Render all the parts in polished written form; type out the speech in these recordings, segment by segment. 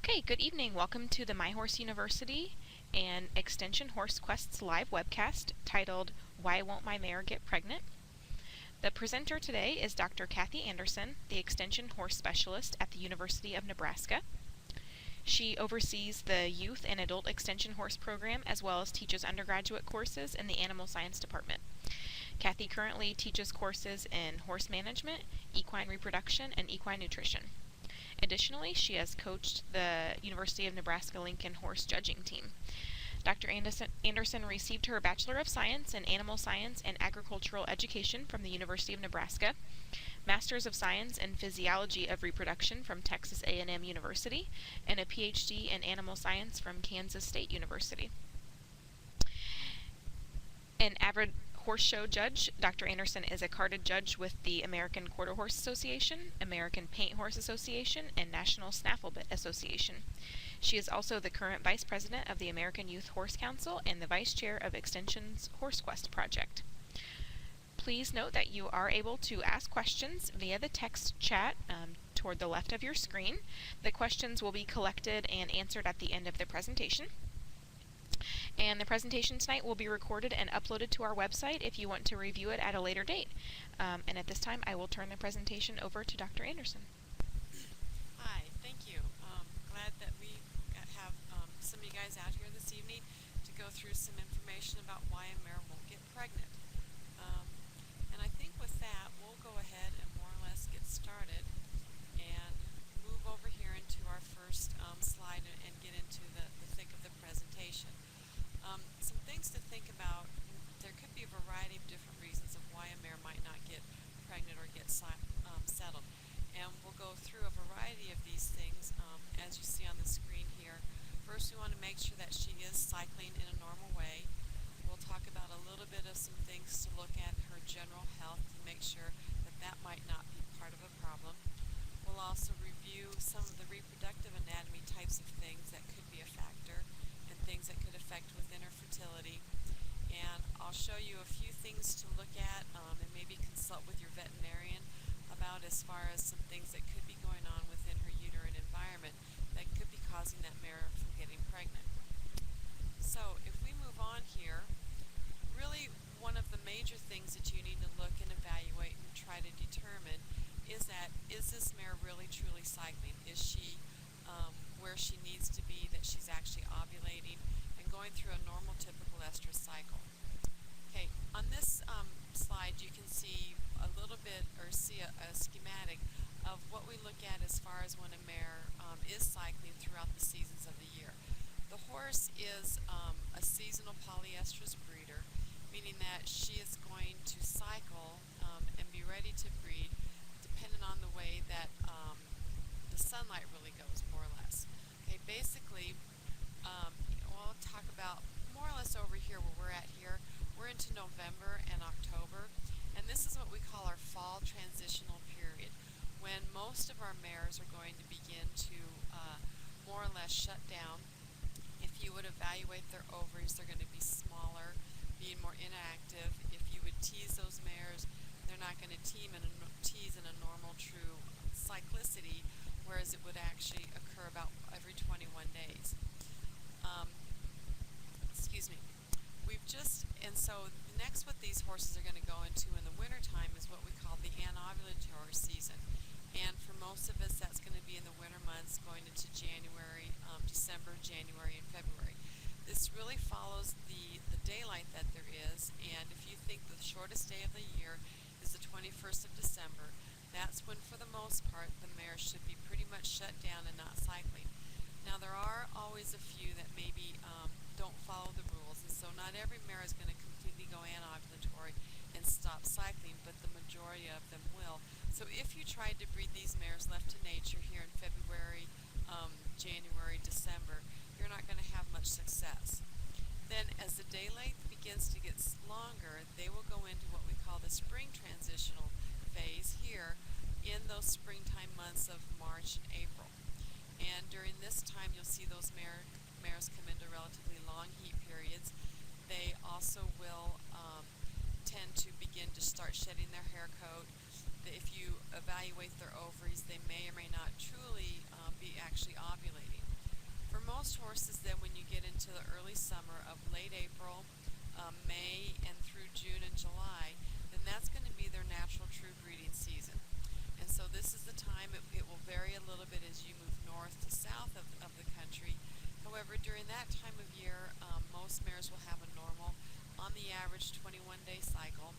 Okay, good evening. Welcome to the My Horse University and Extension Horse Quest's live webcast titled, Why Won't My Mare Get Pregnant? The presenter today is Dr. Kathy Anderson, the Extension Horse Specialist at the University of Nebraska. She oversees the Youth and Adult Extension Horse Program as well as teaches undergraduate courses in the Animal Science Department. Kathy currently teaches courses in horse management, equine reproduction, and equine nutrition. Additionally, she has coached the University of Nebraska-Lincoln horse judging team. Dr. Anderson received her Bachelor of Science in Animal Science and Agricultural Education from the University of Nebraska, Masters of Science in Physiology of Reproduction from Texas A&M University, and a PhD in Animal Science from Kansas State University. An avid horse show judge, Dr. Anderson is a carded judge with the American Quarter Horse Association, American Paint Horse Association, and National Snafflebit Association. She is also the current Vice President of the American Youth Horse Council and the Vice Chair of Extension's Horse Quest Project. Please note that you are able to ask questions via the text chat toward the left of your screen. The questions will be collected and answered at the end of the presentation. And the presentation tonight will be recorded and uploaded to our website if you want to review it at a later date. And at this time, I will turn the presentation over to Dr. Anderson. Hi, thank you. Glad that we have some of you guys out here this evening to go through some information about why a mare won't get pregnant. And I think with that, we'll go ahead and more or less get started and move over here into our first slide and get into the thick of the presentation. Some things to think about. There could be a variety of different reasons of why a mare might not get pregnant or get settled. And we'll go through a variety of these things as you see on the screen here. First, we want to make sure that she is cycling in a normal way. We'll talk about a little bit of some things to look at her general health to make sure that that might not be part of a problem. We'll also review some of the reproductive anatomy types of things that could be a factor and things that could affect within her fertility. And I'll show you a few things to look at and maybe consult with your veterinarian about as far as some things that could be going on within her uterine environment that could be causing that mare from getting pregnant. So if we move on here, really one of the major things that you need to look and evaluate and try to determine is this mare really truly cycling? Is she where she needs to be, that she's actually ovulating and going through a normal typical estrus cycle? Okay, on this slide you can see a little bit, or see a schematic of what we look at as far as when a mare is cycling throughout the seasons of the year. The horse is a seasonal polyestrus breeder, meaning that she is going to cycle and be ready to breed depending on the way that the sunlight really goes, more or less. Okay, basically, we'll talk about more or less over here where we're at here. We're into November and October, and this is what we call our fall transitional period, when most of our mares are going to begin to more or less shut down. If you would evaluate their ovaries, they're going to be smaller, being more inactive. If you would tease those mares, they're not going to tease in a normal, true cyclicity, whereas it would actually occur about every 21 days. Excuse me. And so next what these horses are going to go into in the wintertime is what we call the anovulatory season. And for most of us, that's going to be in the winter months, going into January, December, January, and February. This really follows the daylight that there is, and if you think the shortest day of the year is the 21st of December, that's when, for the most part, the mare should be pretty much shut down and not cycling. Now, there are always a few that maybe don't follow the rules, and so not every mare is going to completely go anovulatory and stop cycling, but the majority of them will. So if you tried to breed these mares left to nature here in February, January, December, you're not going to have much success. Then as the day length begins to get longer, they will go into what we call the spring transitional phase here in those springtime months of March and April. And during this time, you'll see those mares come into relatively long heat periods. They also will tend to begin to start shedding their hair coat. If you evaluate their ovaries, they may or may not truly be actually ovulating. most horses then, when you get into the early summer of late April, May, and through June and July, then that's going to be their natural true breeding season. And so this is the time, it will vary a little bit as you move north to south of the country. However, during that time of year, most mares will have a normal, on the average, 21-day cycle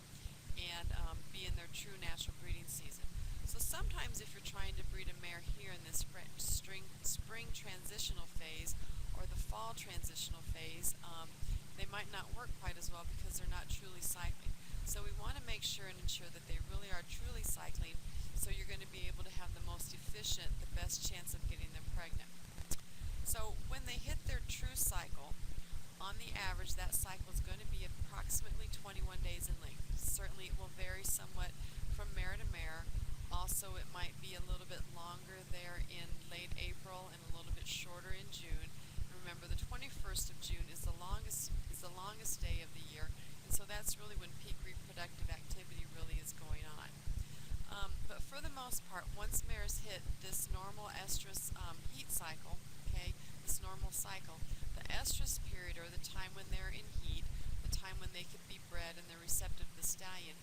and be in their true natural breeding season. So sometimes if you're trying to breed a mare here in this spring transitional phase or the fall transitional phase, they might not work quite as well because they're not truly cycling. So we want to make sure and ensure that they really are truly cycling, so you're going to be able to have the most efficient, the best chance of getting them pregnant. So when they hit their true cycle, on the average, that cycle is going to be approximately 21 days in length. Certainly it will vary somewhat from mare to mare. Also, it might be a little bit longer there in late April and a little bit shorter in June. Remember, the 21st of June is the longest day of the year, and so that's really when peak reproductive activity really is going on. But for the most part, once mares hit this normal estrus heat cycle, okay, this normal cycle, the estrus period, or the time when they're in heat, the time when they could be bred and they're receptive to the stallion,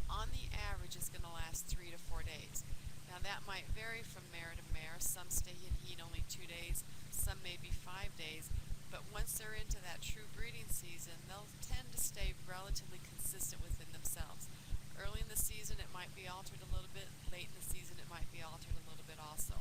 on the average is going to last 3 to 4 days. Now that might vary from mare to mare. Some stay in heat only 2 days, some maybe 5 days, but once they're into that true breeding season, they'll tend to stay relatively consistent within themselves. Early in the season it might be altered a little bit, late in the season it might be altered a little bit also.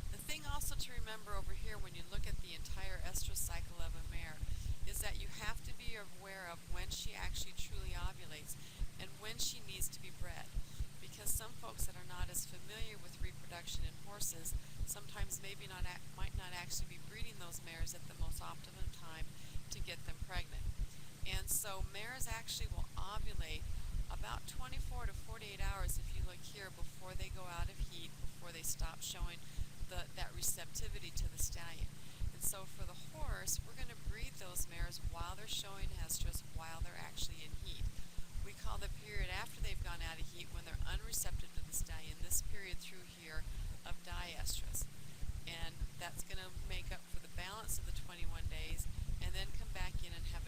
The thing also to remember over here when you look at the entire estrus cycle of a mare is that you have to be aware of when she actually truly ovulates and when she needs to be bred. Because some folks that are not as familiar with reproduction in horses sometimes might not actually be breeding those mares at the most optimum time to get them pregnant. And so mares actually will ovulate about 24 to 48 hours, if you look here, before they go out of heat, before they stop showing that receptivity to the stallion. And so for the horse, we're going to breed those mares while they're showing estrus, while they're actually in heat. We call the period after they've gone out of heat, when they're unreceptive to the stallion, this period through here of diestrus. And that's going to make up for the balance of the 21 days, and then come back in and have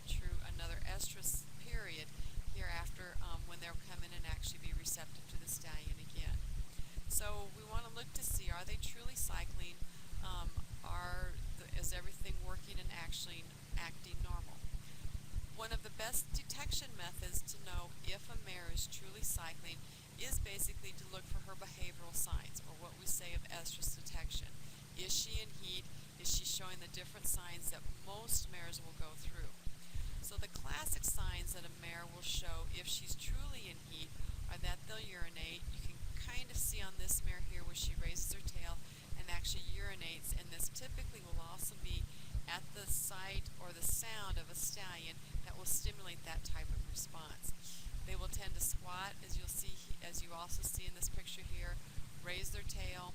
another estrus period hereafter, when they'll come in and actually be receptive to the stallion again. So we want to look to see, are they truly cycling? Is everything working and actually acting normal? One of the best detection methods to know if a mare is truly cycling is basically to look for her behavioral signs, or what we say of estrus detection. Is she in heat? Is she showing the different signs that most mares will go through? So the classic signs that a mare will show if she's truly in heat are that they'll urinate. You can kind of see on this mare here where she raises her tail and actually urinates, and this typically will also be at the sight or the sound of a stallion that will stimulate that type of response. They will tend to squat, as you also see in this picture here, raise their tail.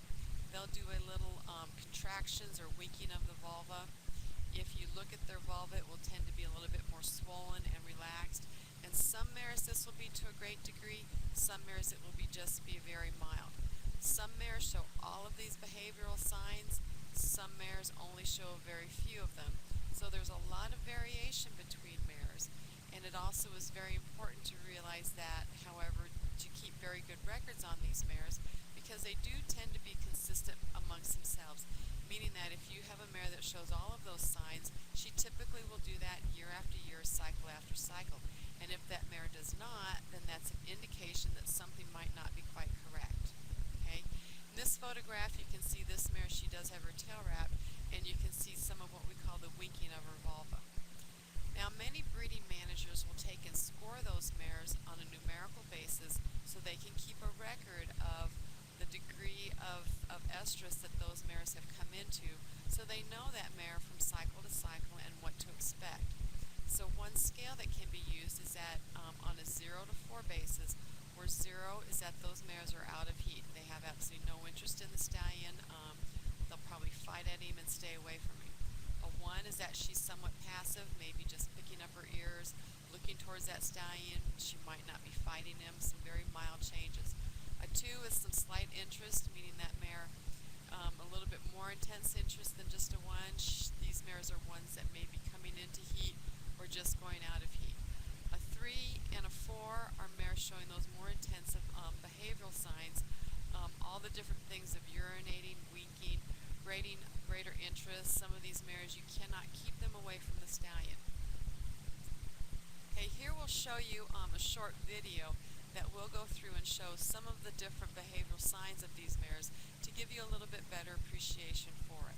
They'll do a little contractions or winking of the vulva. If you look at their vulva, it will tend to be a little bit more swollen and relaxed. And some mares this will be to a great degree, some mares it will be very mild. Some mares show all of these behavioral signs, some mares only show very few of them. So there's a lot of variation between mares, and it also is very important to realize that, however, to keep very good records on these mares, because they do tend to be consistent amongst themselves, meaning that if you have a mare that shows all of those signs, she typically will do that year after year, cycle after cycle. And if that mare does not, then that's an indication that something might not be quite correct. Okay? In this photograph, you can see this mare, she does have her tail wrapped, and you can see some of what we call the winking of her vulva. Now, many breeding managers will take and score those mares on a numerical basis so they can keep a record of the degree of estrus that those mares have come into, so they know that mare from cycle to cycle and what to expect. So one scale that can be used is that on a 0 to 4 basis, where 0 is that those mares are out of heat. They have absolutely no interest in the stallion. They'll probably fight at him and stay away from him. A 1 is that she's somewhat passive, maybe just picking up her ears, looking towards that stallion. She might not be fighting him, some very mild changes. A 2 is some slight interest, meaning that mare, a little bit more intense interest than just a 1. because of urinating, winking, greater interest. Some of these mares, you cannot keep them away from the stallion. Okay, here we'll show you a short video that will go through and show some of the different behavioral signs of these mares to give you a little bit better appreciation for it.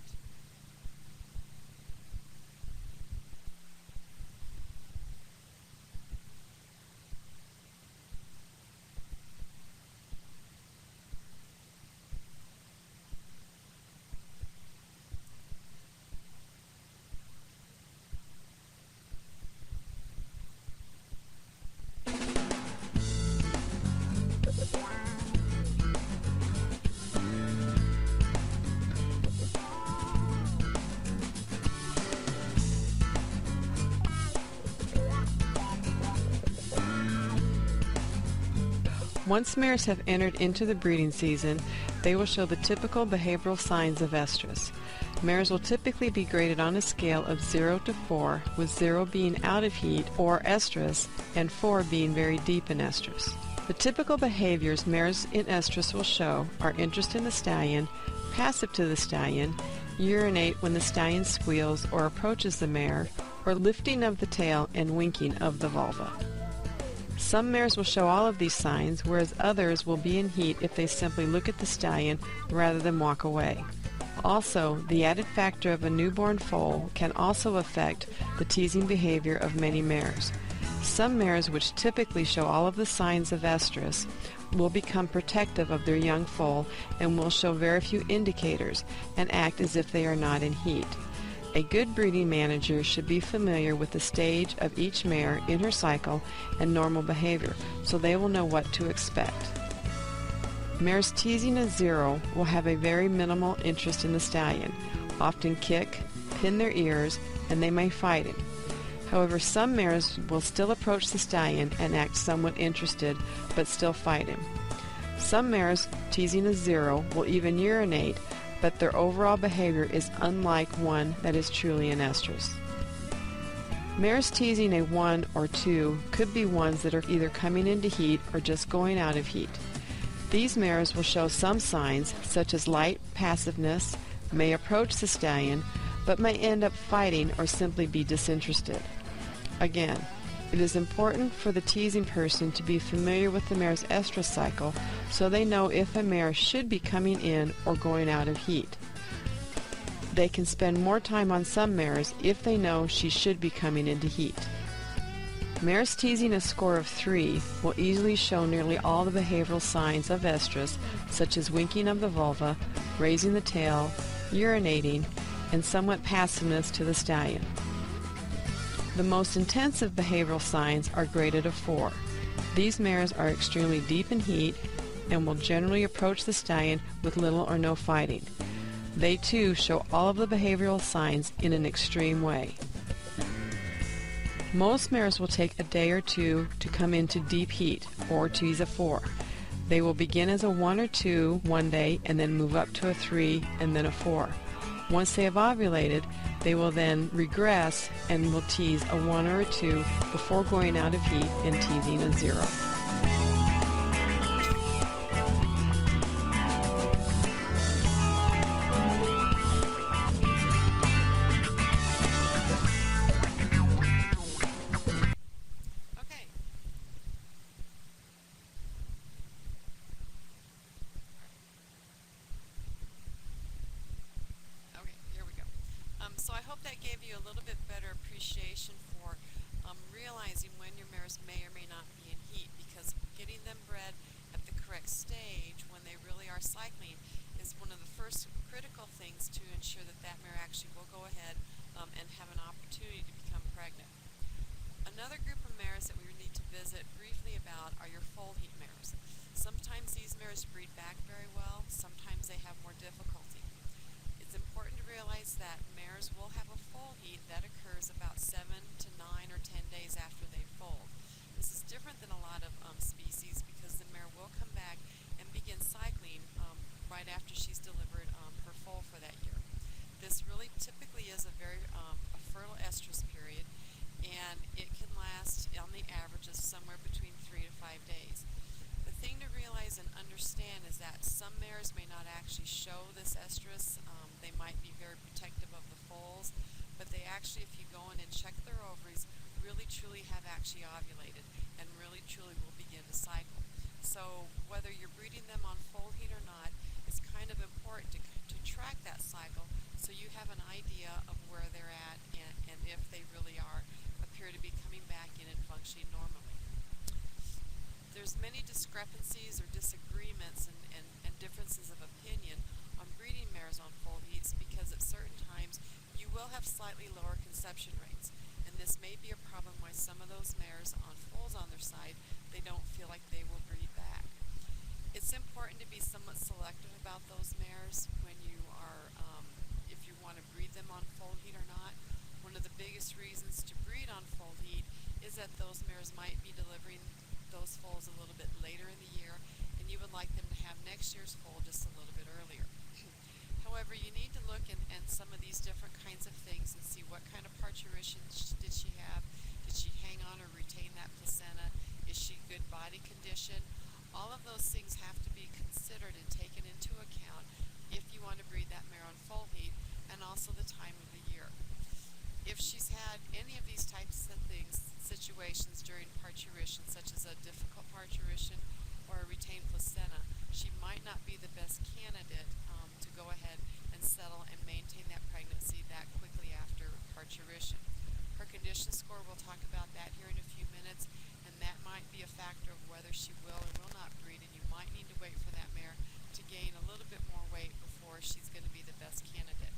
Once mares have entered into the breeding season, they will show the typical behavioral signs of estrus. Mares will typically be graded on a scale of 0 to 4, with 0 being out of heat or estrus and 4 being very deep in estrus. The typical behaviors mares in estrus will show are interest in the stallion, passive to the stallion, urinate when the stallion squeals or approaches the mare, or lifting of the tail and winking of the vulva. Some mares will show all of these signs, whereas others will be in heat if they simply look at the stallion rather than walk away. Also, the added factor of a newborn foal can also affect the teasing behavior of many mares. Some mares, which typically show all of the signs of estrus, will become protective of their young foal and will show very few indicators and act as if they are not in heat. A good breeding manager should be familiar with the stage of each mare in her cycle and normal behavior, so they will know what to expect. Mares teasing a 0 will have a very minimal interest in the stallion, often kick, pin their ears, and they may fight him. However, some mares will still approach the stallion and act somewhat interested, but still fight him. Some mares teasing a 0 will even urinate, but their overall behavior is unlike one that is truly an estrus. Mares teasing a 1 or 2 could be ones that are either coming into heat or just going out of heat. These mares will show some signs, such as light passiveness, may approach the stallion, but may end up fighting or simply be disinterested. Again, it is important for the teasing person to be familiar with the mare's estrus cycle so they know if a mare should be coming in or going out of heat. They can spend more time on some mares if they know she should be coming into heat. Mares teasing a score of 3 will easily show nearly all the behavioral signs of estrus, such as winking of the vulva, raising the tail, urinating, and somewhat passiveness to the stallion. The most intensive behavioral signs are graded a 4. These mares are extremely deep in heat and will generally approach the stallion with little or no fighting. They too show all of the behavioral signs in an extreme way. Most mares will take a day or two to come into deep heat, or tease a 4. They will begin as a 1 or 2 one day and then move up to a 3 and then a 4. Once they have ovulated, they will then regress and will tease a 1 or a 2 before going out of heat and teasing a 0. So I hope that gave you a little bit better appreciation for realizing when your mares may or may not be in heat, because getting them bred at the correct stage when they really are cycling is one of the first critical things to ensure that that mare actually will go ahead and have an opportunity to become pregnant. Another group of mares that we need to visit briefly about are your foal heat mares. Sometimes these mares breed back very well, sometimes they have more difficulty. It's important to realize that mares will have a foal heat that occurs about 7 to 9 or 10 days after they foal. This is different than a lot of species because the mare will come back and begin cycling right after she's delivered her foal for that year. This really typically is a very fertile estrus period, and it can last on the average of somewhere between 3 to 5 days. The thing to realize and understand is that some mares may not actually show this estrus. They might be very protective of the foals, but they actually, if you go in and check their ovaries, really truly have actually ovulated and really truly will begin to cycle. So whether you're breeding them on foal heat or not, it's kind of important to track that cycle so you have an idea of where they're at and if they really appear to be coming back in and functioning normally. There's many discrepancies or disagreements and differences of opinion on breeding mares on foal heats because at certain times you will have slightly lower conception rates, and this may be a problem why some of those mares on foals on their side, they don't feel like they will breed back. It's important to be somewhat selective about those mares when you are, if you want to breed them on foal heat or not. One of the biggest reasons to breed on foal heat is that those mares might be delivering those foals a little bit later in the year, and you would like them to have next year's foal just a little bit earlier. However, you need to look at some of these different kinds of things and see what kind of parturition did she have. Did she hang on or retain that placenta? Is she good body condition? All of those things have to be considered and taken into account if you want to breed that mare on foal heat, and also the time of the year. If she's had any of these types of situations during parturition, such as a difficult parturition or a retained placenta, she might not be the best candidate to go ahead and settle and maintain that pregnancy that quickly after parturition. Her condition score, we'll talk about that here in a few minutes, and that might be a factor of whether she will or will not breed, and you might need to wait for that mare to gain a little bit more weight before she's going to be the best candidate.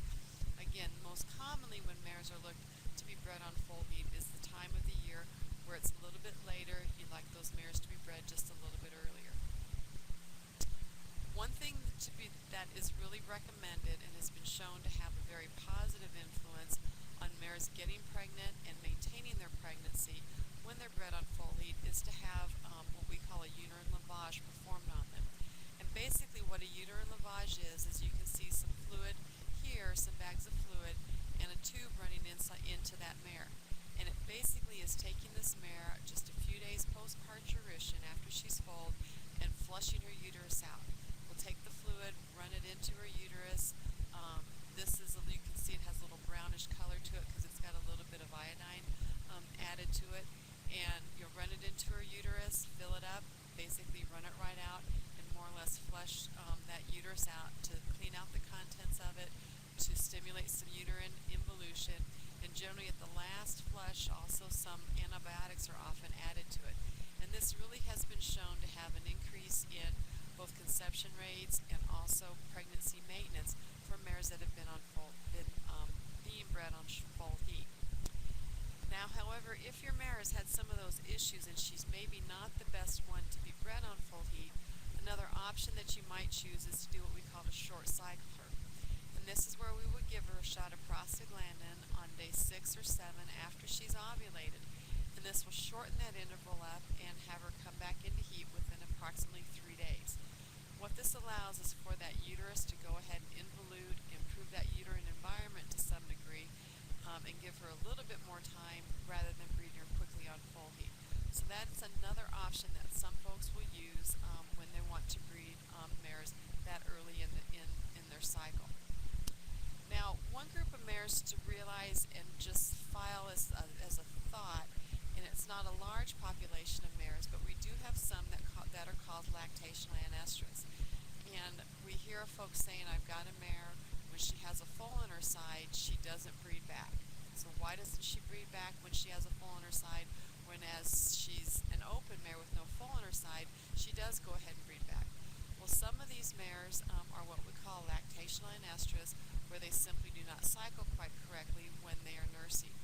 Again, most commonly when mares are looked to be bred on foal heat is the time of the year where it's a little bit later. You like those mares to be bred just a little bit earlier. One thing that is really recommended and has been shown to have a very positive influence on mares getting pregnant and maintaining their pregnancy when they're bred on foal heat is to have what we call a uterine lavage performed on them. And basically what a uterine lavage is you can see some fluid here, some bags of fluid, and a tube running into that mare. And it basically is taking this mare just a few days post-parturition after she's foaled and flushing her uterus out. We'll take the fluid, run it into her uterus. You can see it has a little brownish color to it because it's got a little bit of iodine added to it. And you'll run it into her uterus, fill it up, basically run it right out, and more or less flush that uterus out to clean out the contents of it, to stimulate some uterine involution. And generally at the last flush, also some antibiotics are often added to it. And this really has been shown to have an increase in both conception rates and also pregnancy maintenance for mares that have been being bred on foal heat. Now, however, if your mare has had some of those issues and she's maybe not the best one to be bred on full heat, another option that you might choose is to do what we call a short cycler. And this is where we would give her a shot of prostaglandin on day 6 or 7 after she's ovulated. And this will shorten that interval up and have her come back into heat within approximately 3 days. What this allows is for that uterus to go ahead and involute, improve that uterine environment to some degree, and give her a little bit more time rather than breeding her quickly on full heat. So that's another option that some folks will use when they want to breed mares that early in their cycle. Now, one group of mares to realize and just file as a thought, and it's not a large population of mares, but we do have some that are called Lactational Anestrus. And we hear of folks saying, I've got a mare, when she has a foal on her side, she doesn't breed back. So why doesn't she breed back when she has a foal on her side, when as she's an open mare with no foal on her side, she does go ahead and breed back? Well, some of these mares are what we call Lactational Anestrus, where they simply do not cycle quite correctly when they are nursing.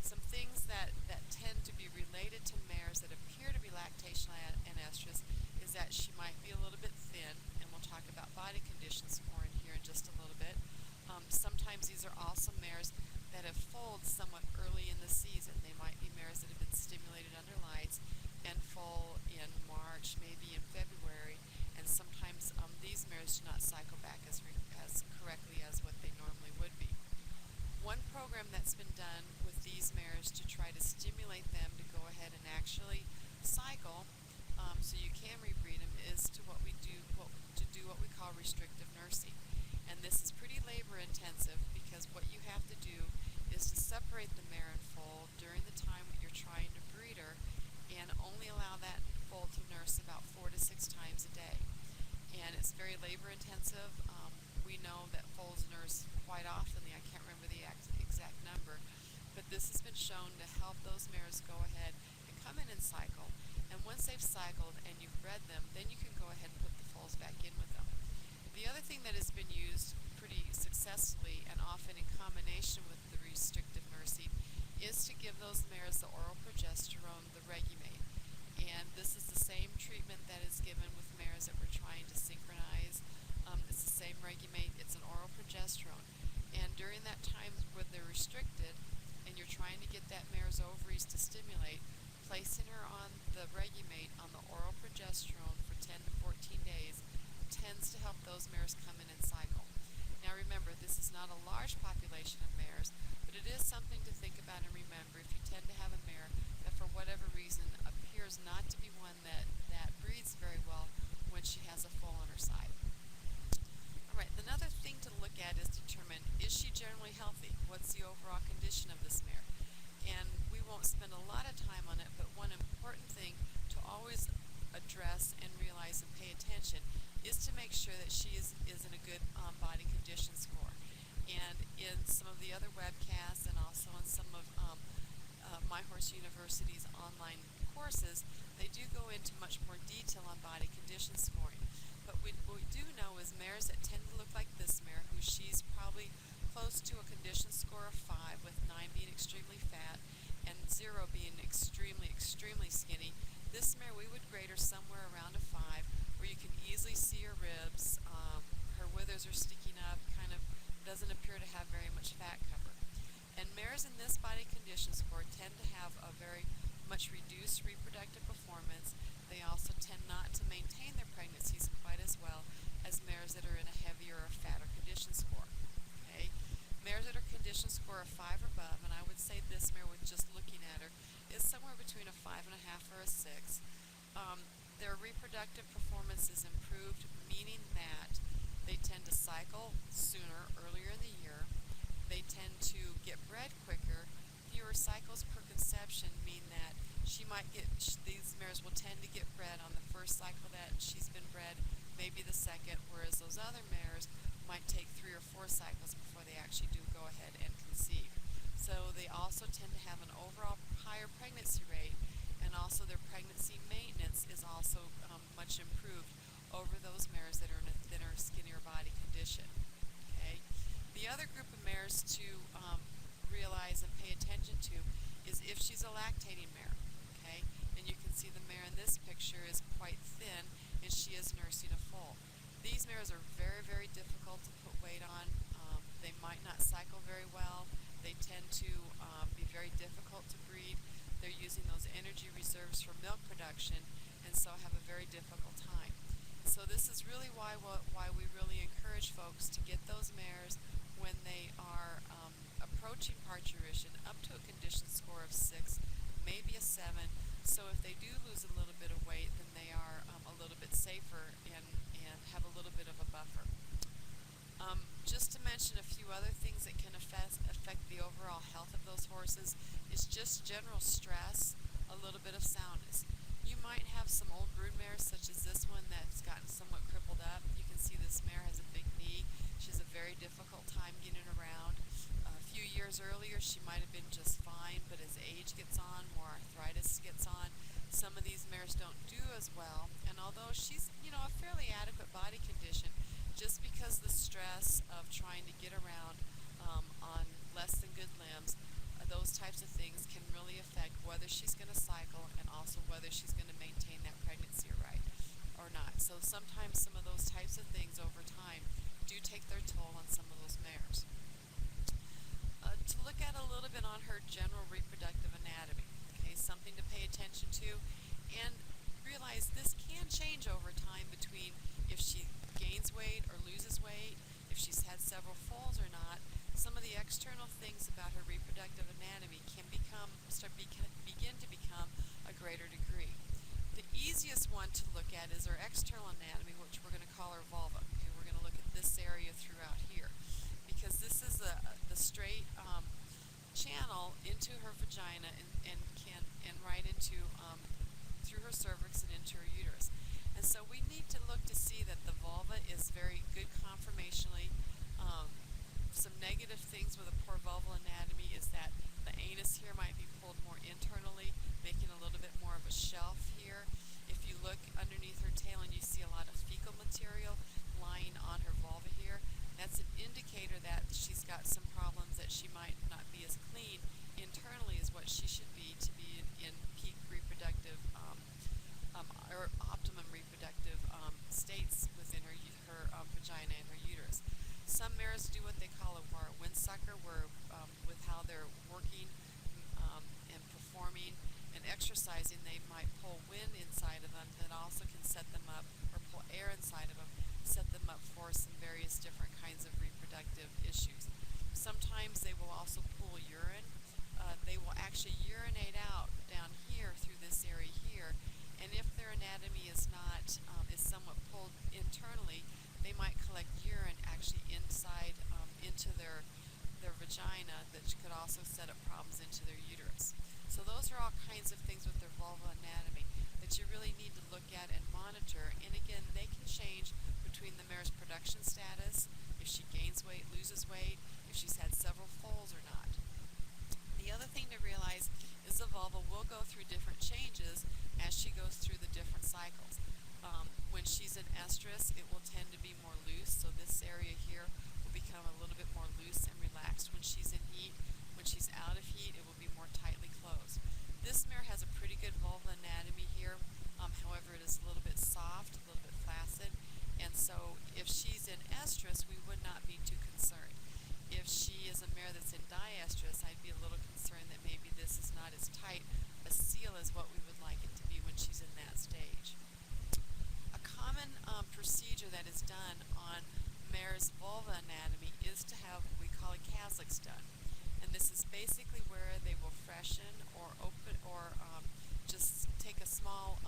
Some things that tend to be related to mares that appear to be Lactational Anestrus is that she might be a little bit thin, and we'll talk about body conditions more in here in just a little bit. Sometimes these are also mares that have foaled somewhat early in the season. They might be mares that have been stimulated under lights and foal in March, maybe in February, and sometimes these mares do not cycle back as correctly as what they normally would be. One program that's been done with these mares to try to stimulate them to go ahead and actually cycle so you can rebreed them is to what we do what we call restrictive nursing. And this is pretty labor intensive because what you have to do is to separate the mare and foal during the time that you're trying to breed her, and only allow that foal to nurse about 4 to 6 times a day. And it's very labor intensive. We know that foals nurse quite often. I can't remember the exact number, but this has been shown to help those mares go ahead and come in and cycle. And once they've cycled and you've bred them, then you can go ahead and put the foals back in with them. The other thing that has been used pretty successfully and often in combination with the restrictive nursing is to give those mares the oral progesterone, the Regumate. And this is the same treatment that is given with mares that we're trying to synchronize. It's the same Regumate, it's an oral progesterone. And during that time when they're restricted and you're trying to get that mare's ovaries to stimulate, placing her on the Regumate, on the oral progesterone for 10 to 14 days tends to help those mares come in and cycle. Now remember, this is not a large population of mares, but it is something to think about and remember if you tend to have a mare that for whatever reason appears not to be one that breeds very well when she has a foal on her side. Alright, another thing to look at is determine, is she generally healthy? What's the overall condition of this mare? And we won't spend a lot of time on it, but one important thing to always address and realize and pay attention is to make sure that she is in a good body condition score. And in some of the other webcasts and also in some of My Horse University's online courses, they do go into much more detail on body condition scoring. But what we do know is mares that tend to look like this mare, who she's probably close to a condition score of 5, with 9 being extremely fat and 0 being extremely, extremely skinny. This mare, we would grade her somewhere around a 5, where you can easily see her ribs. Her withers are sticking up, kind of doesn't appear to have very much fat cover. And mares in this body condition score tend to have a very much reduced reproductive performance. They also tend not to maintain their pregnancies quite as well as mares that are in a heavier or fatter condition score. Okay? Mares that are condition score of 5 or above, and I would say this mare with just looking at her is somewhere between a 5.5 or a 6. Their reproductive performance is improved, meaning that they tend to cycle sooner, earlier in the year. They tend to get bred quicker. Fewer cycles per conception mean that these mares will tend to get bred on the first cycle that she's been bred, maybe the second, whereas those other mares might take 3 or 4 cycles before they actually do go ahead and conceive. So they also tend to have an overall higher pregnancy rate, and also their pregnancy maintenance is also much improved over those mares that are in a thinner, skinnier body condition. Okay? The other group of mares to realize and pay attention to is if she's a lactating mare. Okay? And you can see the mare in this picture is quite thin, and she is nursing a foal. These mares are very, very difficult to put weight on. They might not cycle very well. They tend to be very difficult to breed. They're using those energy reserves for milk production, and so have a very difficult time. So this is really why we really encourage folks to get those mares when they are approaching parturition up to a condition score of 6, maybe a 7. So if they do lose a little bit of weight, then they are a little bit safer and have a little bit of a buffer. Just to mention a few other things that can affect the overall health of those horses is just general stress, a little bit of soundness. You might have some old brood mares such as this one that's gotten somewhat crippled up. You can see this mare has a big knee. She has a very difficult time getting around. A few years earlier she might have been just fine, but as age gets on, more arthritis gets on, some of these mares don't do as well. And although she's, a fairly adequate body condition, just because the stress of trying to get around on less than good limbs, those types of things can really affect whether she's going to cycle and also whether she's going to maintain that pregnancy right or not. So sometimes some of those types of things over time do take their toll on some of those mares. To look at a little bit on her general reproductive anatomy, okay, something to pay attention to, and realize this can change over time between if she gains weight or loses weight, if she's had several foals or not. Some of the external things about her reproductive anatomy can begin to become a greater degree. The easiest one to look at is our external anatomy, which we're going to call our vulva. Okay, we're going to look at this area throughout here, because this is the straight channel into her vagina and right into through her cervix and into her uterus. And so we need to look to see that the vulva is very good conformationally. Some negative things with a poor vulval anatomy is that the anus here might be pulled more internally, making a little bit more of a shelf here. If you look underneath her tail and you see a lot of fecal material lying on her vulva here, that's an indicator that she's got some problems, that she might not be as clean internally as what she should be to be in peak reproductive or optimum reproductive states within her vagina and her uterus. Some mares do what they call a windsucker, where with how they're working and performing and exercising, they might pull wind inside of them that also can set them up, or pull air inside of them, set them up for some various different kinds of reproductive issues. Sometimes they will also pull urine. They will actually urinate out down here through this area here, and if their anatomy is not is somewhat pulled internally, they might collect urine actually inside into their vagina, that could also set up problems into their uterus. So those are all kinds of things with their vulval anatomy that you really need to look at and monitor. And again, they can change between the mare's production status, if she gains weight, loses weight, if she's had several foals or not. The other thing to realize is the vulva will go through different changes as she goes through the different cycles. When she's in estrus, it will tend to be more loose, so this area here will become a little bit more loose and relaxed. When she's in heat, when she's out of heat, it will be more tightly closed. This mare has a pretty good vulval anatomy here, however it is a little bit soft, a little bit flaccid, and so if she's in estrus, we would not be too concerned. If she is a mare that's in diestrus, I'd be a little concerned that maybe this is not as tight a seal as what we would like it to be when she's in that stage. A common procedure that is done on mare's vulva anatomy is to have what we call a Caslix done. And this is basically where they will freshen or open or just take a small,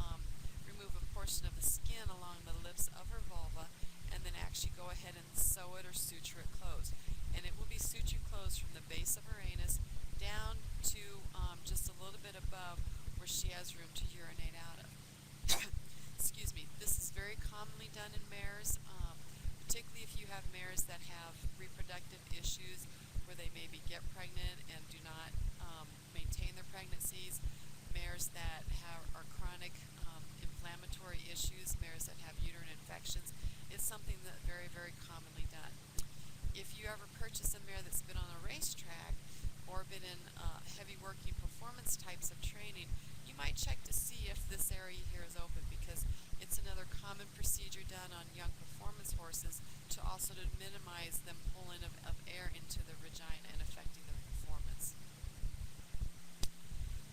remove a portion of the skin along the lips of her vulva, and then actually go ahead and sew it or suture it closed. And it will be suture closed from the base of her anus down to just a little bit above where she has room to urinate out of. Excuse me. This is very commonly done in mares, particularly if you have mares that have reproductive issues where they maybe get pregnant and do not maintain their pregnancies, mares that are chronic inflammatory issues, mares that have uterine infections. It's something that very, very commonly done. If you ever purchase a mare that's been on a racetrack or been in heavy working performance types of training, you might check to see if this area here is open, because it's another common procedure done on young performance horses to also to minimize them pulling of air into their vagina and affecting their performance.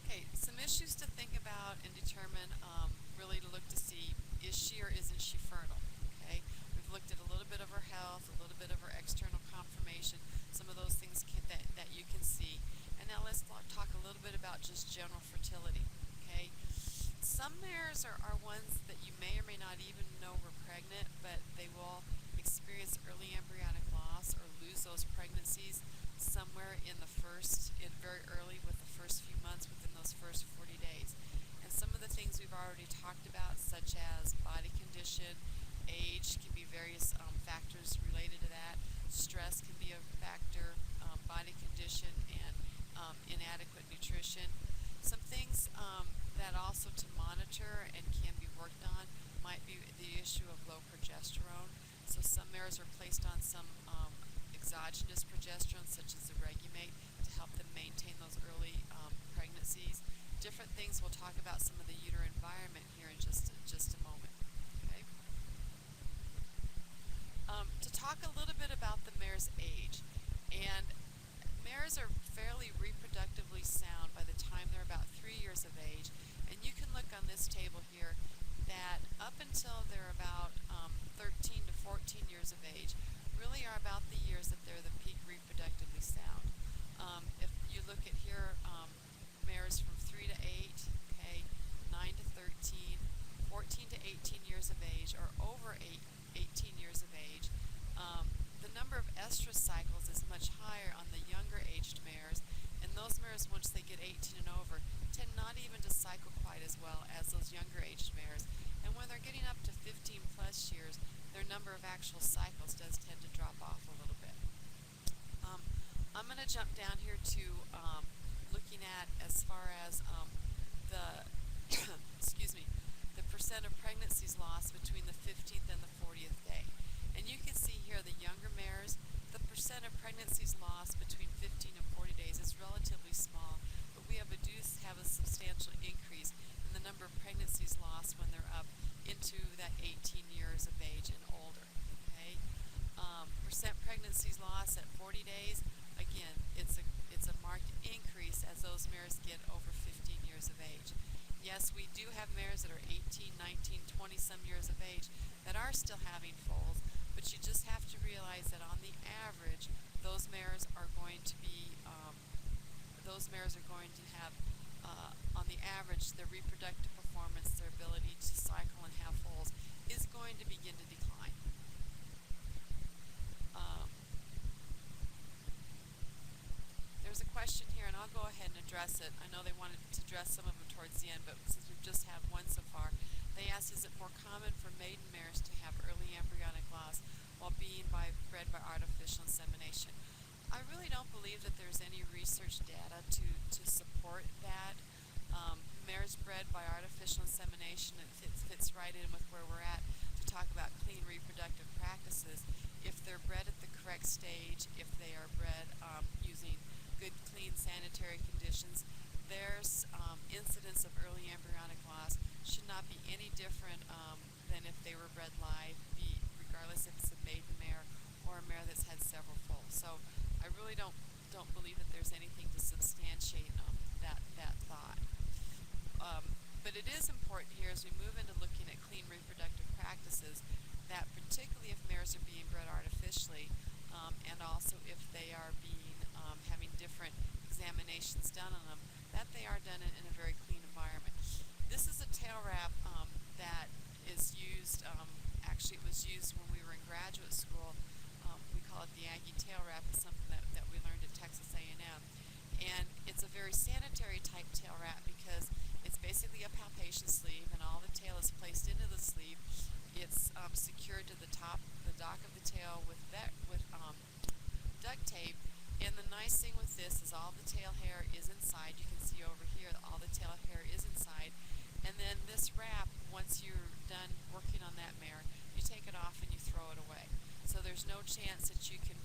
Okay, some issues to think about and determine, really to look to see, is she or isn't she fertile? Okay, we've looked at a little bit of her health, a little bit of her external conformation, some of those things that you can see. And now let's talk a little bit about just general fertility. Okay, some mares are ones that you may or may not even know were pregnant, but they will experience early embryonic loss or lose those pregnancies somewhere in very early with the first few months, within those first 40 days. And some of the things we've already talked about, such as body condition, age, can be various factors related to that. Stress can be a factor, body condition, and inadequate nutrition. Some things that also to monitor and can be worked on might be the issue of low progesterone. So some mares are placed on some exogenous progesterone, such as the Regulate, to help them maintain those early pregnancies. Different things. We'll talk about some of the uterine environment here in just a moment. Okay. To talk a little bit about the mare's age, and mares are fairly reproductively sound by the time they're about 3 years of age, and you can look on this table here that up until they're about 13 to 14 years of age really are about the years that they're the peak reproductively sound. If you look at here, mares from 3 to 8, okay, 9 to 13, to 18 years of age or over 18 years of age, the number of estrus cycles is much higher on the younger aged mares, and those mares, once they get 18 and over, tend not even to cycle quite as well as those younger aged mares. And when they're getting up to 15 plus years, their number of actual cycles does tend to drop off a little bit. I'm going to jump down here to looking at as far as the excuse me, the percent of pregnancies lost between the 15th and the 40th day. And you can see here the younger mares, the percent of pregnancies lost between 15 and 40 days is relatively small, but we have a substantial increase in the number of pregnancies lost when they're up into that 18 years of age and older. Okay, percent pregnancies lost at 40 days. Again, it's a marked increase as those mares get over 15 years of age. Yes, we do have mares that are 18, 19, 20 some years of age that are still having foals, but you just have to realize that on the average, those mares are going to have, on the average, their reproductive performance, their ability to cycle and have foals, is going to begin to decline. There's a question here, and I'll go ahead and address it. I know they wanted to address some of them towards the end, but since we've just had one so far, they asked, is it more common for maiden mares to have early embryonic loss while being bred by artificial insemination? I really don't believe that there's any research data to support that. Mares bred by artificial insemination, it fits right in with where we're at to talk about clean reproductive practices. If they're bred at the correct stage, if they are bred using good, clean, sanitary conditions, their incidence of early embryonic loss should not be any different than if they were bred live, regardless if it's a maiden mare or a mare that's had several foals. So I really don't believe that there's anything to substantiate that thought. But it is important here as we move into looking at clean reproductive practices that particularly if mares are being bred artificially and also if they are being having different examinations done on them, that they are done in a very clean environment. This is a tail wrap that is used, actually it was used when we were in graduate school. We call it the Aggie tail wrap. It's something that we learned at Texas A&M. And it's a very sanitary type tail wrap because it's basically a palpation sleeve and all the tail is placed into the sleeve. It's secured to the dock of the tail with duct tape. And the nice thing with this is all the tail hair is inside. You can see over here all the tail hair is inside. And then this wrap, once you're done working on that mare, you take it off and you throw it away. So there's no chance that you can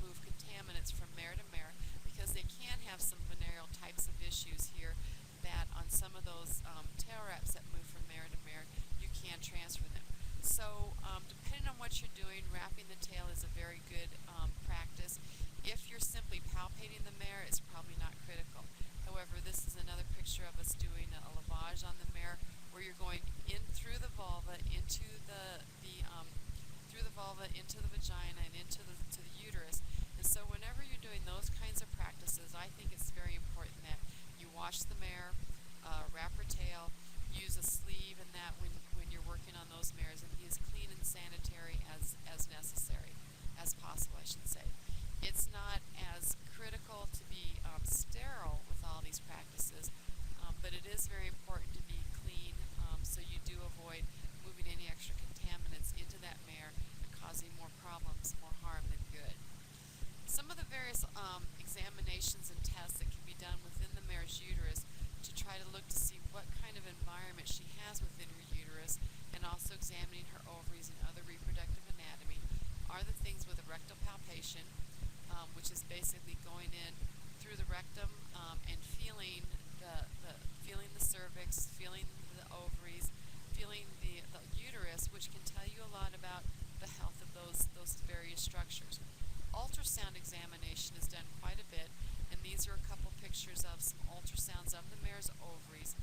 move contaminants from mare to mare because they can have some venereal types of issues here that on some of those tail wraps that move from mare to mare, you can transfer them. So depending on what you're doing, wrapping the tail is a very good practice. If you're simply palpating the mare, it's probably not critical. However, this is another picture of us doing a lavage on the mare where you're going in through the vulva into into the vagina and to the uterus. And so whenever you're doing those kinds of practices, I think it's very important that you wash the mare, wrap her tail, use a sleeve and that when you're working on those mares, and be as clean and sanitary as necessary, as possible, I should say. It's not as critical to be sterile with all these practices, but it is very important to be clean so you do avoid moving any extra contaminants into that mare and causing more problems, more harm than good. Some of the various examinations and tests that can be done within the mare's uterus to try to look to see what kind of environment she has within her uterus, and also examining her ovaries and other reproductive anatomy, are the things with a rectal palpation, which is basically going in through the rectum and feeling the cervix, feeling the ovaries, feeling the uterus, which can tell you a lot about the health of those various structures. Ultrasound examination is done quite a bit, and these are a couple pictures of some ultrasounds of the mare's ovaries.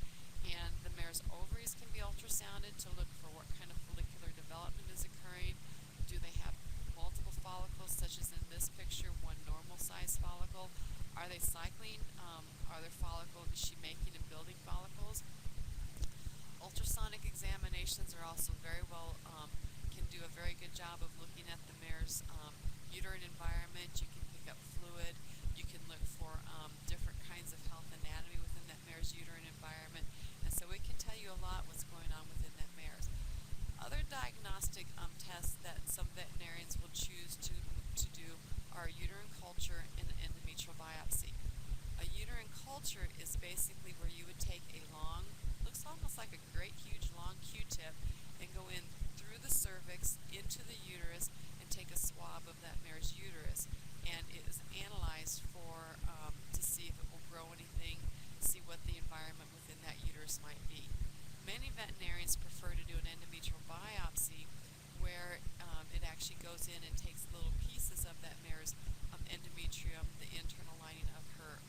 And the mare's ovaries can be ultrasounded to look for what kind of follicular development is occurring. Do they have multiple follicles, such as in this picture, one normal size follicle? Are they cycling? Are there follicles? Is she making and building follicles? Ultrasonic examinations are also very well, can do a very good job of looking at the mare's uterine environment. You can pick up fluid. You can look for different kinds of health anatomy within that mare's uterine environment. And so it can tell you a lot what's going on within that mare's. Other diagnostic tests that some veterinarians will choose to do are uterine culture and endometrial biopsy. A uterine culture is basically where you would take a long, looks almost like a great huge long Q-tip, and go in through the cervix into the uterus and take a swab of that mare's uterus, and it is analyzed for to see if it will grow anything, see what the environment within that uterus might be. Many veterinarians prefer to do an endometrial biopsy, where it actually goes in and takes little pieces of that mare's endometrium, the internal lining of her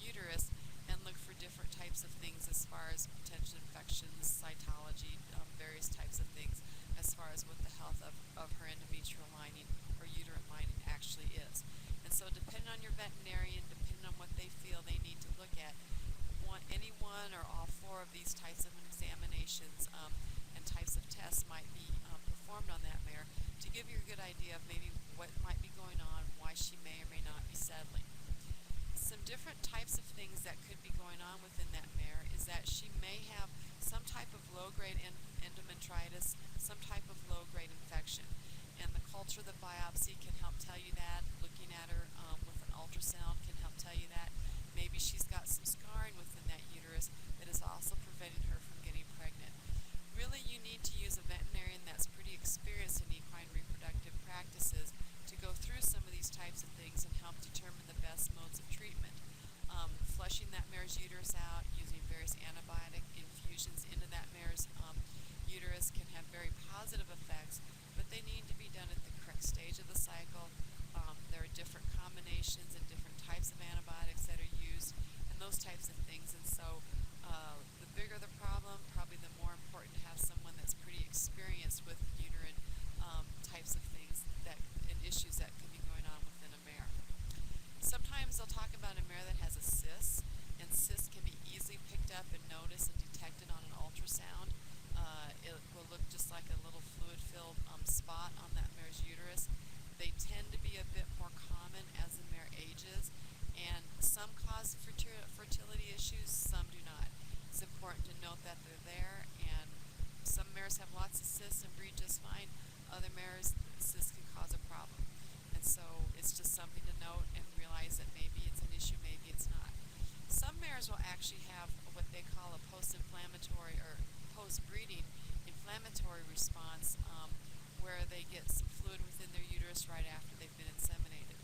uterus, and look for different types of things as far as potential infections, cytology, various types of things as far as what the health of her endometrial lining or uterine lining actually is. And so depending on your veterinarian, depending on what they feel they need to look at, any one or all four of these types of examinations and types of tests might be performed on that mare to give you a good idea of maybe what might be going on, why she may or may not be settling. Some different types of things that could be going on within that mare is that she may have some type of low-grade endometritis, some type of low-grade infection. And the culture, the biopsy can help tell you that. Looking at her with an ultrasound can help tell you that. Maybe she's got some scarring within that uterus that is also preventing her from getting pregnant. Really, you need to use a veterinarian that's pretty experienced in equine reproductive practices to go through some of these types of things and help determine the best modes of treatment. Flushing that mare's uterus out, using various antibiotic infusions into that mare's uterus can have very positive effects, but they need to be done at the correct stage of the cycle. There are different combinations and different types of antibiotics that are used and those types of things. And so the bigger the problem, probably the more important to have someone that's pretty experienced with uterine types of things and issues that can be going on within a mare. Sometimes they'll talk about a mare that has a cyst, and cysts can be easily picked up and noticed and detected on an ultrasound. It will look just like a little fluid-filled spot on that mare's uterus. They tend to be a bit more common as the mare ages, and some cause fertility issues, some do not. It's important to note that they're there, and some mares have lots of cysts and breed just fine. Other mares, cysts can cause a problem. And so it's just something to note and realize that maybe it's an issue, maybe it's not. Some mares will actually have what they call a post-inflammatory or post-breeding inflammatory response, where they get some fluid within their uterus right after they've been inseminated.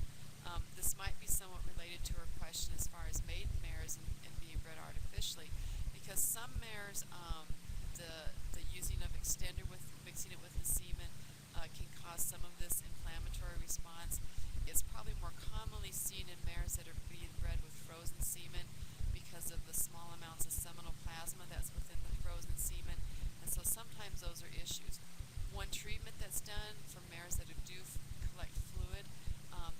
This might be somewhat related to her question as far as maiden mares and being bred artificially, because some mares, the using of extender with mixing it with the semen can cause some of this inflammatory response. It's probably more commonly seen in mares that are being bred with frozen semen because of the small amounts of seminal plasma that's within the frozen semen, and so sometimes those are issues. One treatment that's done for mares that do collect fluid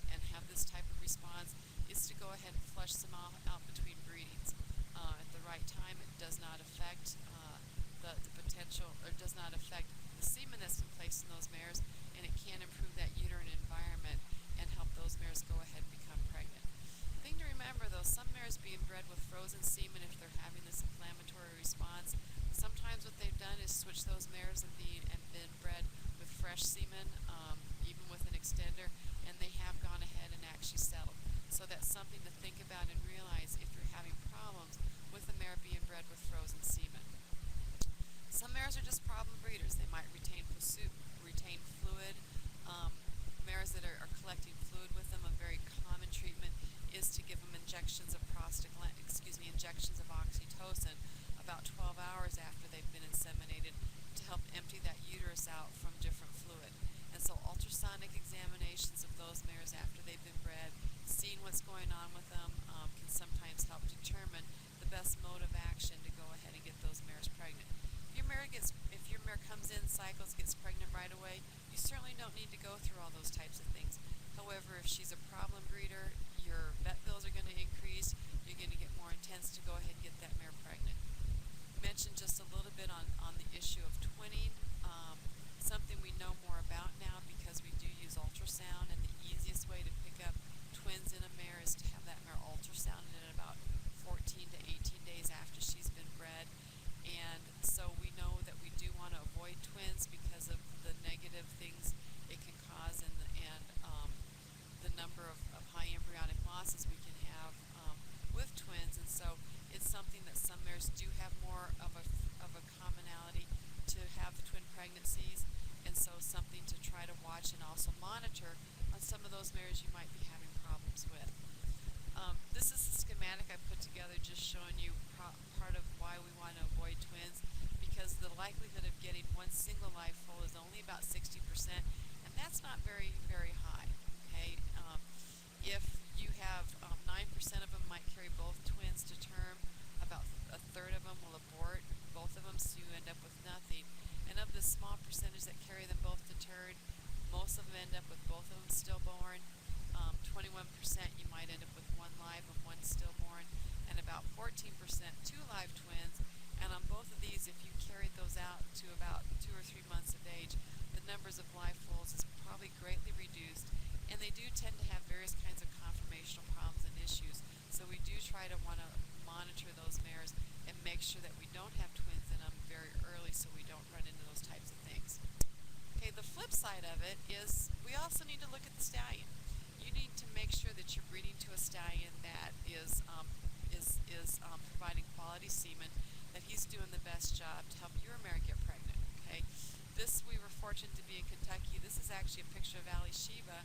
and have this type of response is to go ahead and flush some out between breedings. At the right time, it does not affect the potential, or does not affect the semen that's been placed in those mares, and it can improve that uterine environment and help those mares go ahead and become pregnant. The thing to remember, though, some mares being bred with frozen semen, if they're having this inflammatory response, sometimes what they've done is switch those mares and been bred with fresh semen, even with an extender, and they have gone ahead and actually settled. So that's something to think about and realize if you're having problems with a mare being bred with frozen semen. Some mares are just problem breeders. They might retain fluid. Mares that are collecting fluid with them, a very common treatment is to give them injections of injections of oxytocin about 12 hours after they've been inseminated to help empty that uterus out from different fluid. And so ultrasonic examinations of those mares after they've been bred, seeing what's going on with them, can sometimes help determine the best mode of action to go ahead and get those mares pregnant. If your mare comes in, cycles, gets pregnant right away, you certainly don't need to go through all those types of things. However, if she's a problem breeder, your vet bills are going to increase, you're going to get more intense to go ahead and get that mare pregnant. mention just a little bit on the issue of twinning. Something we know more about now because we do use ultrasound, and the easiest way to pick up twins in a mare is to have that mare ultrasounded in about 14 to 18 days after she's been bred. And so we know that we do want to avoid twins because of the negative things it can cause and the number of high embryonic losses we can have with twins. And so it's something that some mares do have more of a commonality to have twin pregnancies, and so something to try to watch and also monitor on some of those mares you might be having problems with. This is a schematic I put together just showing you part of why we want to avoid twins, because the likelihood of getting one single live foal is only about 60%, and that's not very, very high. Okay, if you have 9% of them might carry both twins to term, about a third of them will abort both of them, so you end up with nothing. And of the small percentage that carry them both to term, most of them end up with both of them stillborn. 21% you might end up with one live and one stillborn, and about 14% two live twins. And on both of these, if you carried those out to about 2 or 3 months of age, the numbers of live foals is probably greatly reduced, and they do tend to have various kinds of conformational problems and issues. So we do try to want to monitor those mares and make sure that we don't have twins in them very early, so we don't run into those types of things. Okay, the flip side of it is we also need to look at the stallion. You need to make sure that you're breeding to a stallion that is providing quality semen, that he's doing the best job to help your mare get pregnant. Okay, this, we were fortunate to be in Kentucky. This is actually a picture of Ali Shiva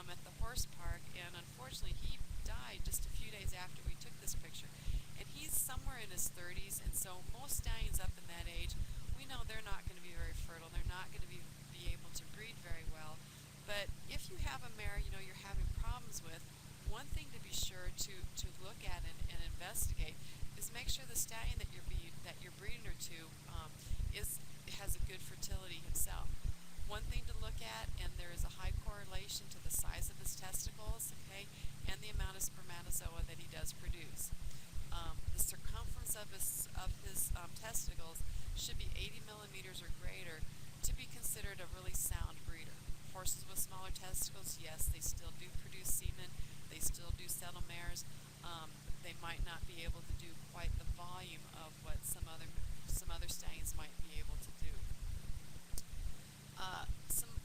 at the horse park, and unfortunately he died just a few days after we took this picture. And he's somewhere in his 30s, and so most stallions up in that age, we know they're not going to be very fertile. They're not going to be able to breed very well. But if you have a mare, you're having problems with, one thing to be sure to look at and investigate is make sure the stallion that you're breeding her to has a good fertility himself. One thing to look at, and there is a high correlation to the size of his testicles, okay, and the amount of spermatozoa that he does produce. The circumference of his testicles should be 80 millimeters or greater to be considered a really sound breeder. Horses with smaller testicles, yes, they still do produce semen. They still do settle mares. They might not be able to do quite the volume of what some other stallions might be able to do.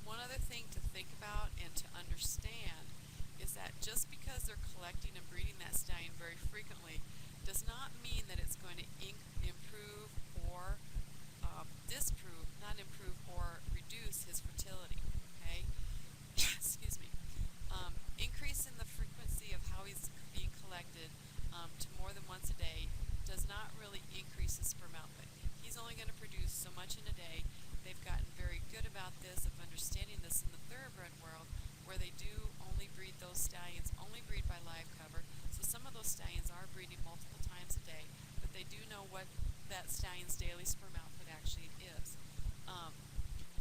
One other thing to think about and to understand is that just because they're collecting and breeding that stallion very frequently does not mean that it's going to improve or not improve or reduce his fertility. Okay, excuse me. Increase in the frequency of how he's being collected to more than once a day does not really increase his sperm output. He's only going to produce so much in a day. They've gotten very good about this, of understanding this in the thoroughbred world, where they do only breed those stallions, only breed by live cover. So some of those stallions are breeding multiple times a day, but they do know what that stallion's daily sperm output actually is.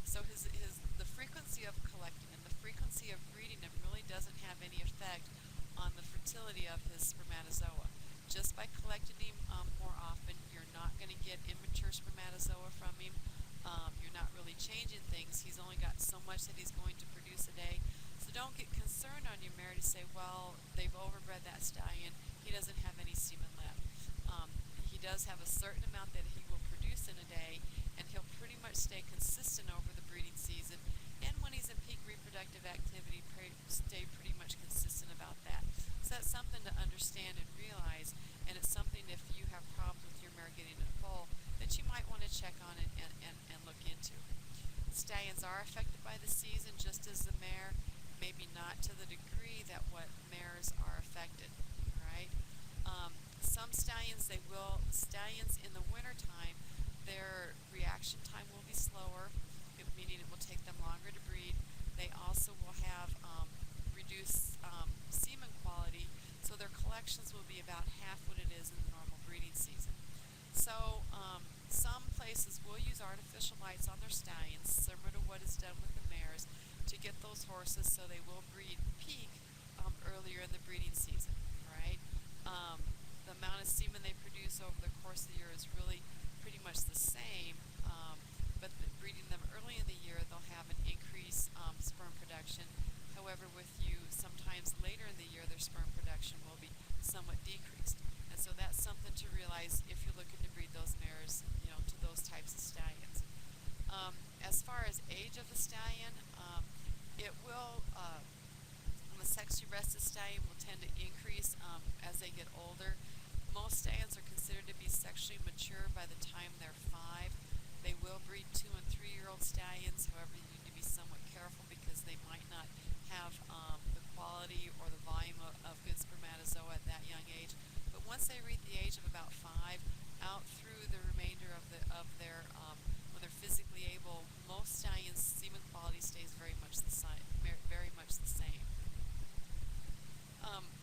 So the frequency of collecting and the frequency of breeding him really doesn't have any effect on the fertility of his spermatozoa. Just by collecting him more often, you're not going to get immature spermatozoa from him. You're not really changing things. He's only got so much that he's going to produce a day. So don't get concerned on your mare to say, well, they've overbred that stallion. He doesn't have any semen left. He does have a certain amount that he will produce in a day, and he'll pretty much stay consistent over the breeding season. And when he's in peak reproductive activity, stay pretty much consistent about that. So that's something to understand and realize, and it's something, if you have problems with your mare getting a foal, that you might want to check on it and look into. Stallions are affected by the season just as the mare, maybe not to the degree that what mares are affected. Right? Some stallions, stallions in the wintertime, their reaction time will be slower, meaning it will take them longer to breed. They also will have reduced semen quality, so their collections will be about half what it is in the normal breeding season. So some places will use artificial lights on their stallions, similar to what is done with the mares, to get those horses so they will breed peak earlier in the breeding season. Right? The amount of semen they produce over the course of the year is really pretty pretty much the same, but breeding them early in the year, they'll have an increased sperm production. However, with you, sometimes later in the year, their sperm production will be somewhat decreased. And so that's something to realize if you're looking to breed those mares, to those types of stallions. As far as age of the stallion, it will, the sexually rested stallion will tend to increase as they get older. Most stallions are considered to be sexually mature by the time they're 5. They will breed 2- and 3-year-old stallions. However, you need to be somewhat careful because they might not have the quality or the volume of good spermatozoa at that young age. But once they reach the age of about 5, out through the remainder of their when they're physically able, most stallions' semen quality stays very much the same. Very much the same.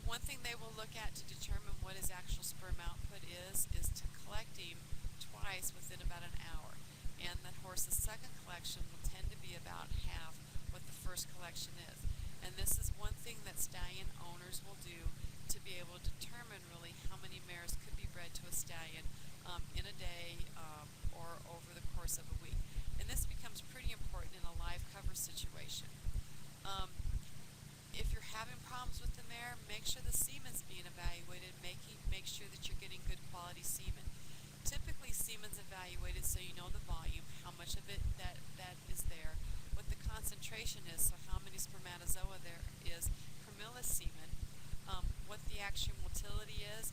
One thing they will look at to determine what his actual sperm output is to collect him twice within about an hour. And the horse's second collection will tend to be about half what the first collection is. And this is one thing that stallion owners will do to be able to determine really how many mares could be bred to a stallion in a day or over the course of a week. And this becomes pretty important in a live cover situation. If you're having problems with the mare, make sure the semen's being evaluated, make sure that you're getting good quality semen. Typically, semen's evaluated so you know the volume, how much of it that is there, what the concentration is, so how many spermatozoa there is per millisemen, what the actual motility is,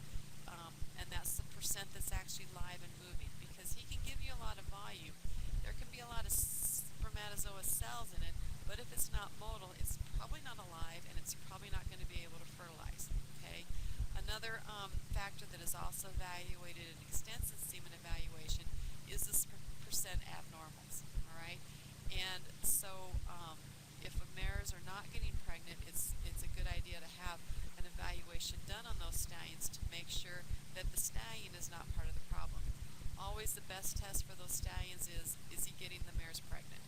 and that's the percent that's actually live and moving, because he can give you a lot of volume. There can be a lot of spermatozoa cells in it, but if it's not motile, it's probably not alive, and it's probably not going to be able to fertilize. Okay. Another factor that is also evaluated in extensive semen evaluation is the percent abnormals. All right. And so, if a mares are not getting pregnant, it's a good idea to have an evaluation done on those stallions to make sure that the stallion is not part of the problem. Always the best test for those stallions is he getting the mares pregnant?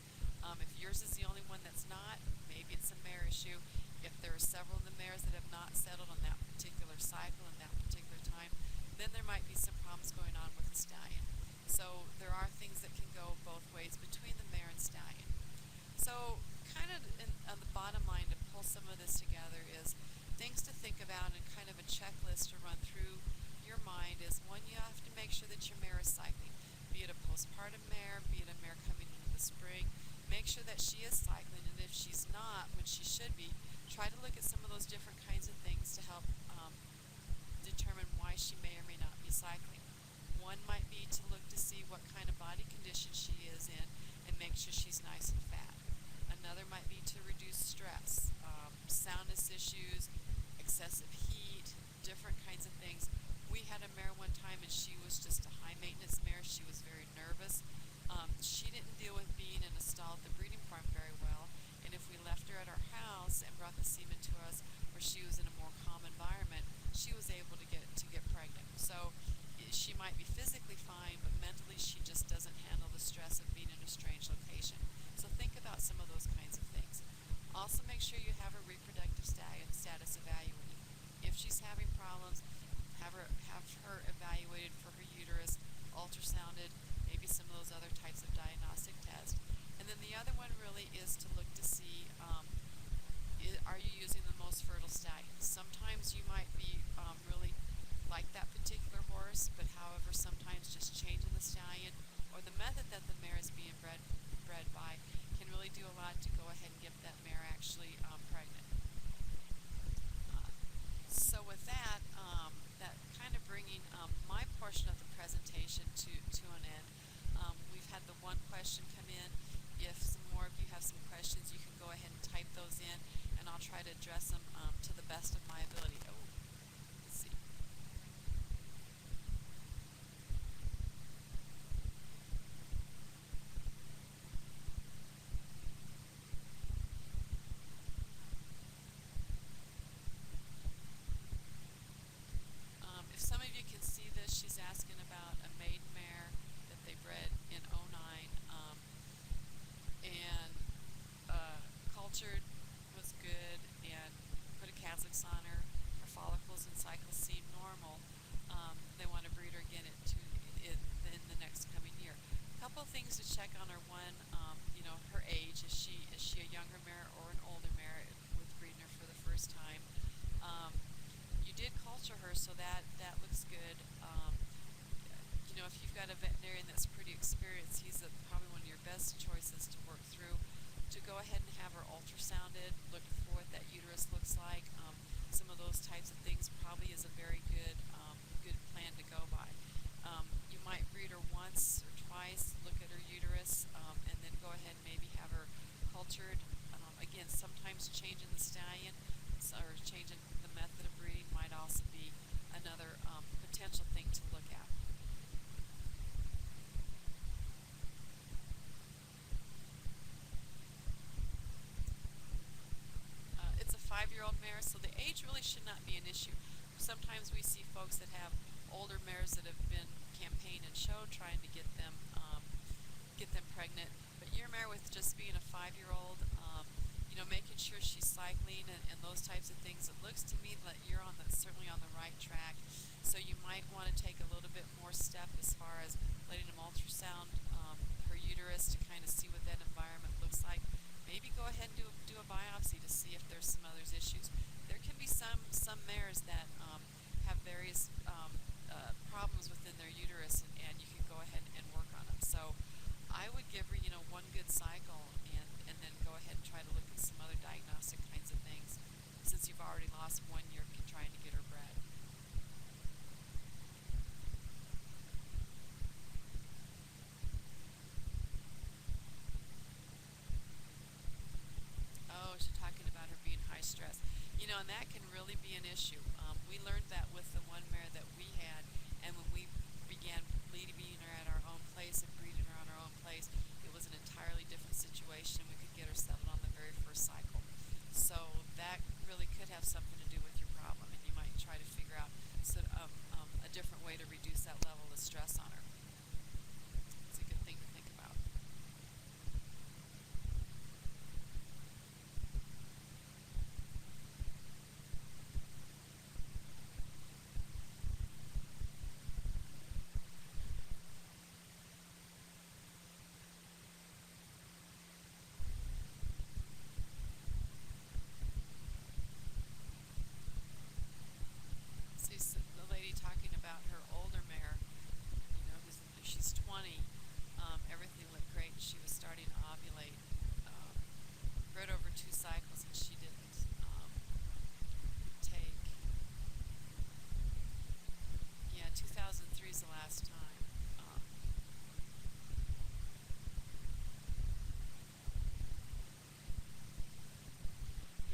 If yours is the only one that's not, maybe it's a mare issue. If there are several of the mares that have not settled on that particular cycle and that particular time, then there might be some problems going on with the stallion. So there are things that can go both ways between the mare and stallion. So kind of on the bottom line, to pull some of this together, is things to think about and kind of a checklist to run through your mind is, one, you have to make sure that your mare is cycling, be it a postpartum mare, be it a mare coming into the spring. Make sure that she is cycling, and if she's not, when she should be, try to look at some of those different kinds of things to help determine why she may or may not be cycling. One might be to look to see what kind of body condition she is in and make sure she's nice and fat. Another might be to reduce stress, soundness issues, excessive heat, different kinds of things. We had a mare one time, and she was just a high-maintenance mare. She was very nervous. She didn't deal with being in a stall at the breeding farm very well, and if we left her at our house and brought the semen to us where she was in a more calm environment, she was able to get pregnant. So she might be physically fine, but mentally she just doesn't handle the stress of being in a strange location. So think about some of those kinds of things. Also, make sure you have a reproductive status evaluated. If she's having problems, have her evaluated for her uterus, ultrasounded, maybe some of those other types of diagnostic tests. And then the other one really is to look to see, are you using the most fertile stallion? Sometimes you might be really like that particular horse, but however, sometimes just changing the stallion or the method that the mare is being bred by can really do a lot to go ahead and get that mare actually pregnant. So with that, that kind of bringing my portion of the presentation to an end. We've had the one question come in. If some more of you have some questions, you can go ahead and type those in, and I'll try to address them to the best of my ability. Oh, let's see. If some of you can see this, she's asking about a maiden mare that they bred in '09, and cultured, was good, and put a Catholics on her. Her fall culture her, so that looks good. If you've got a veterinarian that's pretty experienced, he's probably one of your best choices to work through. To go ahead and have her ultrasounded, look for what that uterus looks like. Some of those types of things probably is a very good plan to go by. You might breed her once or twice, look at her uterus, and then go ahead and maybe have her cultured. Again, sometimes changing the stallion or changing the method of breeding might also be another potential thing to look at. It's a 5-year-old mare, so the age really should not be an issue. Sometimes we see folks that have older mares that have been campaigned and showed trying to get them pregnant. But your mare, with just being a 5-year-old, making sure she's cycling and those types of things, it looks to me that you're certainly on the right track. So you might want to take a little bit more step as far as letting them ultrasound her uterus to kind of see what that environment looks like. Maybe go ahead and do a biopsy to see if there's some other issues. There can be some mares that have various problems within their uterus, and you can go ahead and work on them. So I would give her, one good cycle, and then go ahead and try to look at some other diagnostic kinds of things, since you've already lost 1 year trying to get her bred. Oh, she's talking about her being high stress. And that can really be an issue. We learned that with the one mare that we had, and when we began bleeding her at our own place and breeding her on our own place, it was an entirely different situation. We could get her settled on the very first cycle. So that really could have something to do with your problem, and you might try to figure out a different way to reduce that level of stress on her. It's a good thing to think about. See the lady talking about her older mare, she's 20. Everything looked great. She was starting to ovulate right over 2 cycles, and she didn't take. Yeah, 2003 is the last time.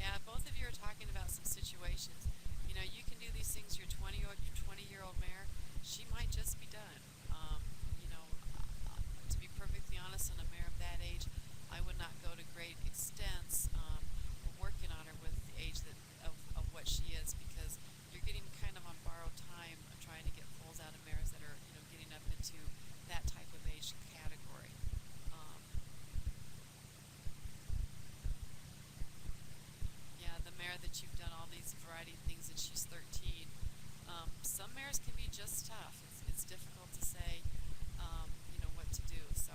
Yeah, both of you are talking about some situations. You can do these things. Your 20-year-old mare, she might just be done. To be perfectly honest, on a mare of that age, I would not go to great extents working on her with the age of what she is, because you're getting kind of on borrowed time trying to get foals out of mares that are getting up into that type of age category. Yeah, the mare that you've done all these variety of things, and she's 13. Some mares can be just tough. It's difficult to say, what to do. So.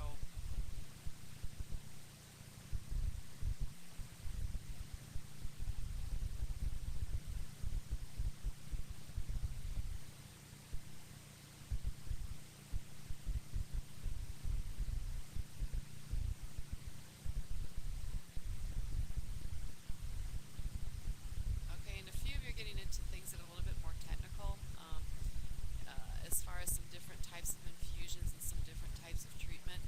Okay, and a few of you are getting into things that are a little bit more technical, as far as some different types of infusions and some different types of treatment.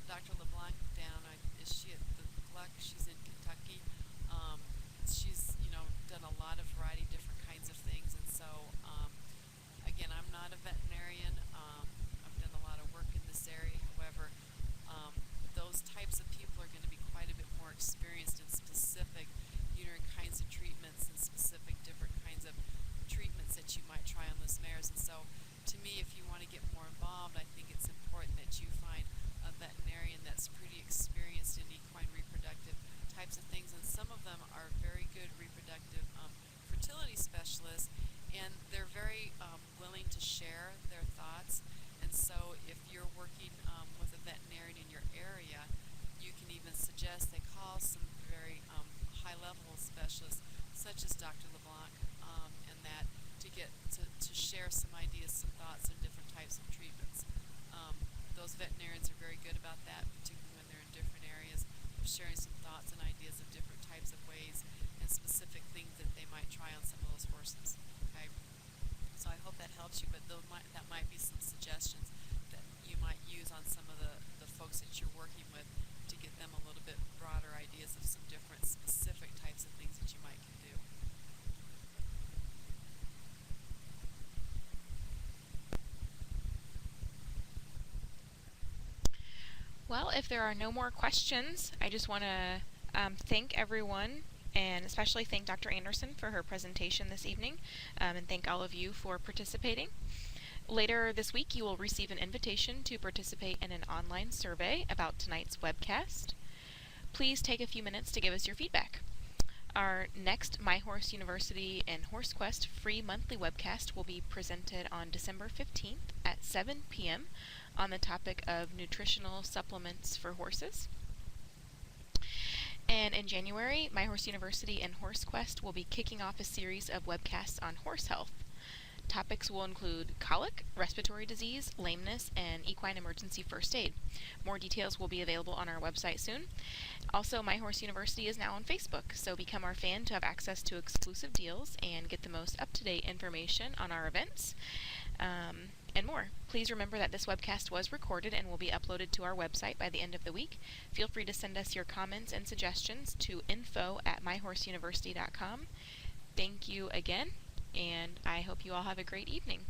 Dr. LeBlanc is she at the Gluck? She's in Kentucky. She's done a lot of variety, different kinds of things, and so again, I'm not a veterinarian. I've done a lot of work in this area. However, those types of people are going to be quite a bit more experienced in specific uterine kinds of treatments and specific different kinds of treatments that you might try on those mares. And so, to me, if you want to get more involved, I think it's important that you find a veterinarian that's pretty experienced in equine reproductive types of things. And some of them are very good reproductive fertility specialists, and they're very willing to share their thoughts. And so if you're working with a veterinarian in your area, you can even suggest they call some very high-level specialists such as Dr. LeBlanc, and that to share some ideas, some thoughts on different types of treatments. Those veterinarians are very good about that, particularly when they're in different areas, of sharing some thoughts and ideas of different types of ways and specific things that they might try on some of those horses. Okay, so I hope that helps you, but that might be some suggestions that you might use on some of the folks that you're working with to get them a little bit broader ideas of some different specific types of things that you might can do. Well, if there are no more questions, I just want to thank everyone, and especially thank Dr. Anderson for her presentation this evening, and thank all of you for participating. Later this week, you will receive an invitation to participate in an online survey about tonight's webcast. Please take a few minutes to give us your feedback. Our next My Horse University and HorseQuest free monthly webcast will be presented on December 15th at 7 p.m. on the topic of nutritional supplements for horses. And in January, My Horse University and HorseQuest will be kicking off a series of webcasts on horse health. Topics will include colic, respiratory disease, lameness, and equine emergency first aid. More details will be available on our website soon. Also, My Horse University is now on Facebook, so become our fan to have access to exclusive deals and get the most up-to-date information on our events and more. Please remember that this webcast was recorded and will be uploaded to our website by the end of the week. Feel free to send us your comments and suggestions to info@myhorseuniversity.com. Thank you again, and I hope you all have a great evening.